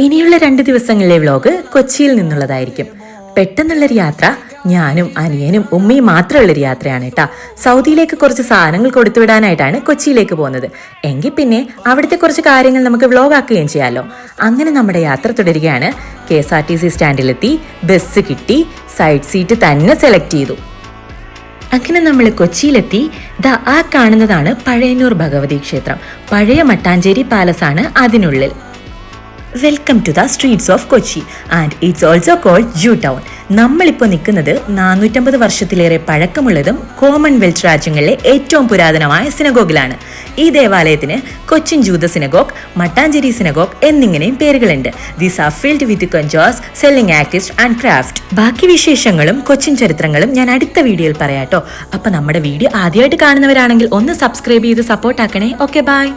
ഇനിയുള്ള 2 ദിവസങ്ങളിലെ വ്ലോഗ് കൊച്ചിയിൽ നിന്നുള്ളതായിരിക്കും. പെട്ടെന്നുള്ളൊരു യാത്ര, ഞാനും അനിയനും ഉമ്മയും മാത്രമുള്ളൊരു യാത്രയാണ് കേട്ടോ. സൗദിയിലേക്ക് കുറച്ച് സാധനങ്ങൾ കൊടുത്തുവിടാനായിട്ടാണ് കൊച്ചിയിലേക്ക് പോകുന്നത്. എങ്കിൽ പിന്നെ അവിടുത്തെ കുറച്ച് കാര്യങ്ങൾ നമുക്ക് വ്ലോഗ് ആക്കുകയും ചെയ്യാമല്ലോ. അങ്ങനെ നമ്മുടെ യാത്ര തുടരുകയാണ്. KSRTC സ്റ്റാൻഡിലെത്തി, ബസ് കിട്ടി, സൈഡ് സീറ്റ് തന്നെ സെലക്ട് ചെയ്തു. അങ്ങനെ നമ്മൾ കൊച്ചിയിലെത്തി. ആ കാണുന്നതാണ് പഴയന്നൂർ ഭഗവതി ക്ഷേത്രം. പഴയ മട്ടാഞ്ചേരി പാലസാണ് അതിനുള്ളിൽ. Welcome to the streets of Kochi and it's also called Jew town. നമ്മളിപ്പോൾ നിൽക്കുന്നത് 450 വർഷത്തിലേറെ പഴക്കമുള്ളതും കോമൺവെൽത്ത് രാജ്യങ്ങളിലെ ഏറ്റവും പുരാതനമായ സിനഗോഗിലാണ്. ഈ ദേവാലയത്തിന് കൊച്ചിൻ ജൂത സിനഗോഗ്, മട്ടാഞ്ചേരി സിനഗോഗ് എന്നിങ്ങനെയും പേരുകളുണ്ട്. These are filled with conches, selling artist and craft. ബാക്കി വിശേഷങ്ങളും കൊച്ചിൻ ചരിത്രങ്ങളും ഞാൻ അടുത്ത വീഡിയോയിൽ പറയാട്ടോ. അപ്പോൾ നമ്മുടെ വീഡിയോ ആദ്യമായിട്ട് കാണുന്നവരാണെങ്കിൽ ഒന്ന് സബ്സ്ക്രൈബ് ചെയ്ത് സപ്പോർട്ട് ആക്കണേ. Okay, by.